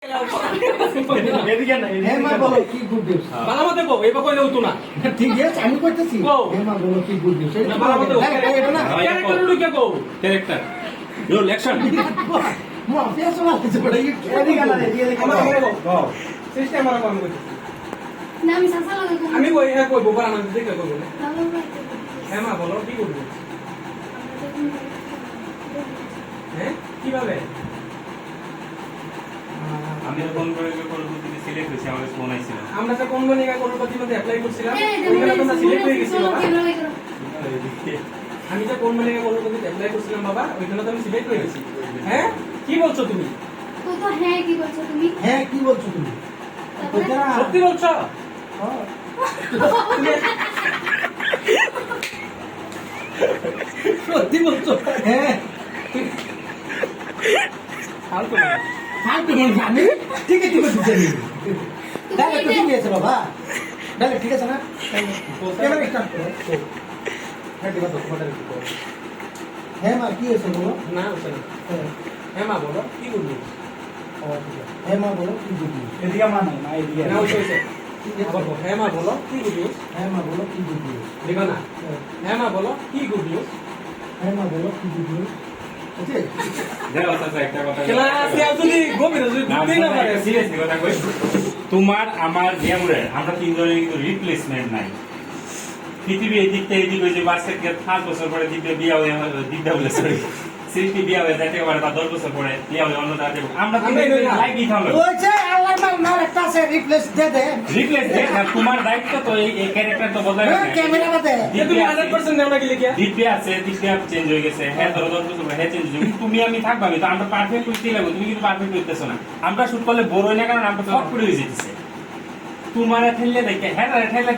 ঠিক আছে আমি করতেছি হেমা বলো কি good news character roll action mafia শোনা আছে বড় এই এদি গানা রে দিয়ে দেখো সিস্টেম আর কাম করতে না আমি সাসা লাগা আমি কই না কই গোবর আমাদের দেখে কই বলে হেমা বলো কি গুড নিউজ হ্যাঁ কিভাবে আমি ফোন করে করবো সিলেক্ট হয়েছে আমার ফোন আইছিল আমরা তো কোন বনিকা করপতি মধ্যে অ্যাপ্লাই করছিলাম ওইখানে তোমরা সিলেক্ট হয়ে গেছিল আমি তো কোন বনিকা করপতি অ্যাপ্লাই করছিলাম বাবা ওইখানে তো আমি সিলেক্ট হয়ে গেছি হ্যাঁ কি বলছো তুমি তো তো হ্যাঁ কি বলছো তুমি হ্যাঁ কি বলছো তুমি সত্যি বলছো সত্যি বলছো হ্যাঁ ফালতু জানি ঠিক আছে ডালে তো ঠিক আছে বাবা ডালে ঠিক আছে না ক্যামেরা স্টার্ট করো হ্যাঁ দিবা তো তোমাদের একটু হ্যাঁ মা কি হয়েছে বলো না হচ্ছে না হ্যাঁ মা বলো কি বলবি হ্যাঁ মা বলো কি বলবি এদিকে মা নাই না এদিকে না হচ্ছে হ্যাঁ মা বলো কি গুড নিউজ হ্যাঁ মা বলো কি গুড নিউজ দেখো না হ্যাঁ মা বলো কি গুড নিউজ হ্যাঁ মা বলো কি গুড নিউজ তোমার আমার যেমন আমরা তিনজনের কিন্তু রিপ্লেসমেন্ট নাই পৃথিবী এই দিকটা এই দিক হয়েছে 5 বছর পরে দিব্যা বিয়া হয়ে দিব্যা বলে সরি সৃষ্টি বিয়া হয়ে যাইতে পারে বা 10 বছর পরে বিয়া হয়ে অন্য দাঁড়াতে আমরা লাইকই থামলো রিপ্লেস দে তোমার দায়িত্ব তো এই ক্যারেক্টার তো বদলাই ক্যামেরা বাদে তুমি 100% নেওয়া গেলে কি দিব্যা আছে দিব্যা চেঞ্জ হয়ে গেছে হ্যাঁ ধরো 10 বছর পরে হ্যাঁ চেঞ্জ হয়ে তুমি আমি থাকবা আমি তো আমরা পারফেক্ট করতে লাগবে তুমি কিন্তু পারফেক্ট করতেছো না আমরা শুট করলে বড় হয় না কারণ আমরা সব করে হয়ে যেতেছে তোমার ঠেললে দেখে হ্যাঁ ঠেললে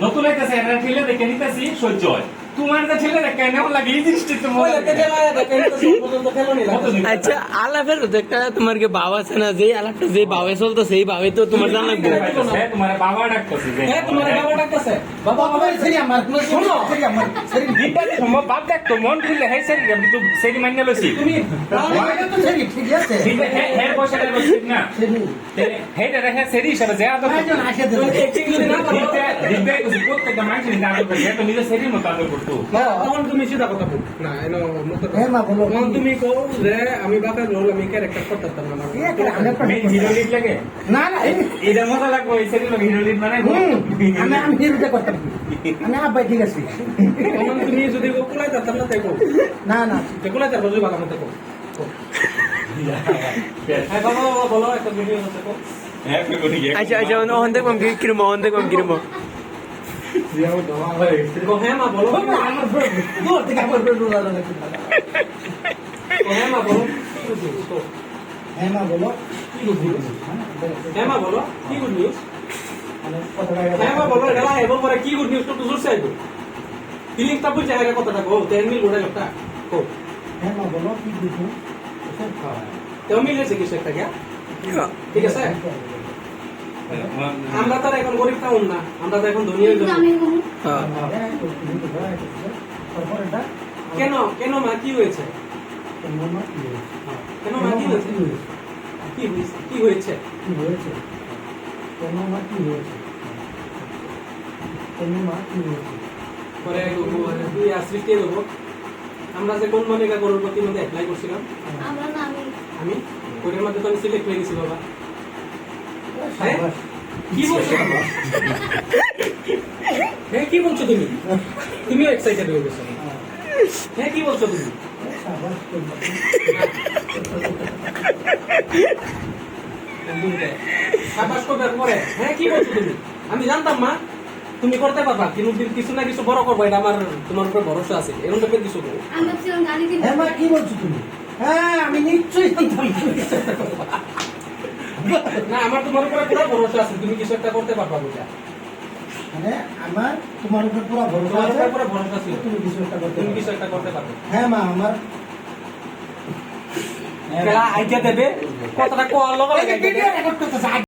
নতুন হইতেছে হ্যাঁ ঠেললে দেখে নিতেছি সহ্য হয় তোমার যে ঠেলে দেখে নেওয়া লাগে এই জিনিসটা তো মজা আচ্ছা আলাপের দেখা তোমার কি বাবা আছে না যে আলাপটা যে বাবা চলতো সেই বাবে তো তোমার জানা লাগবে তোমার বাবা ডাকতেছে তোমার বাবা ডাকতেছে বাবা বাবা সেরি আমার শোনো সেরি আমার সেরি দিব্যা সম্ভব বাপ দেখতো মন খুললে হ্যাঁ সেরি আমি তো সেরি মান্য লছি তুমি বাবা তো সেরি ঠিক আছে দিব্যা হ্যাঁ বসাটা বসছি না সেরি হেটা রেখে সেরি হিসাবে যে আদর একজন আসে দেবে ঠিক যদি না করো দিব্যা প্রত্যেকটা মানুষ নিজে আদর করে তো নিজে সেরির মতো আদর করতো তখন তুমি সিধা কথা বল না এনো হ্যাঁ মা বলো তখন তুমি কও যে আমি বাপের রোল আমি ক্যারেক্টার করতাম না আমি হিরো লিড লাগে না না এটা মজা লাগবে এই সেরি লোক হিরো লিড মানে আমি হিরোটা করতাম না ভাই ঠিক আছে তখন তুমি যদি কোলাই করতাম না তাই কও না না কোলাই তার বজু বাবা মতে কও হ্যাঁ বাবা বাবা বলো একটা ভিডিও আছে কও হ্যাঁ কোনি আচ্ছা আচ্ছা ওন দেখম কিরম হ্যাঁ মা বলো আমার দূর থেকে আমার হ্যাঁ মা বলো হ্যাঁ মা বলো কি গুড নিউজ হ্যাঁ মা বলো কি গুড নিউজ হ্যাঁ মা বলো এটা এবং পরে কি গুড নিউজ তো জোর চাইবো ফিলিংসটা বুঝে আগে কথাটা কো 10 মিনিট গোটা একটা কো হ্যাঁ মা বলো কি গুড নিউজ তো মিলেছে কিছু একটা ঠিক আছে আমরা তো এখন গরিব টাউন না আমরা তো এখন ধনী হয়ে যাব কেন কেন মা কি হয়েছে কেন মা কি হয়েছে কি হয়েছে কেন মা কি হয়েছে পরে তুই আশ্রিত কে দেবো আমরা যে কোন মনে গরুর প্রতি মধ্যে অ্যাপ্লাই করছিলাম আমরা না আমি ওইটার মধ্যে তো আমি সিলেক্ট হয়ে গেছি বাবা কি বলছো হ্যাঁ কি বলছো তুমি তুমিও এক্সাইটেড হয়ে গেছো হ্যাঁ কি বলছো তুমি সাবাস করবার পরে হ্যাঁ কি বলছো তুমি আমি জানতাম মা তুমি করতে পারবা কিন্তু কিছু না কিছু বড় করবো এটা আমার তোমার উপর ভরসা আছে এরকম টাইপের কিছু হ্যাঁ মা কি বলছো তুমি হ্যাঁ আমি নিশ্চয়ই জানতাম না আমার তোমার উপরে পুরো ভরসা আছে তুমি কিছু একটা করতে পারবা বুঝা মানে আমার তোমার উপরে পুরো ভরসা আছে পুরো ভরসা ছিল তুমি কিছু একটা করতে পারবে হ্যাঁ মা আমার আইডিয়া দেবে কতটা কোয়াল লাগে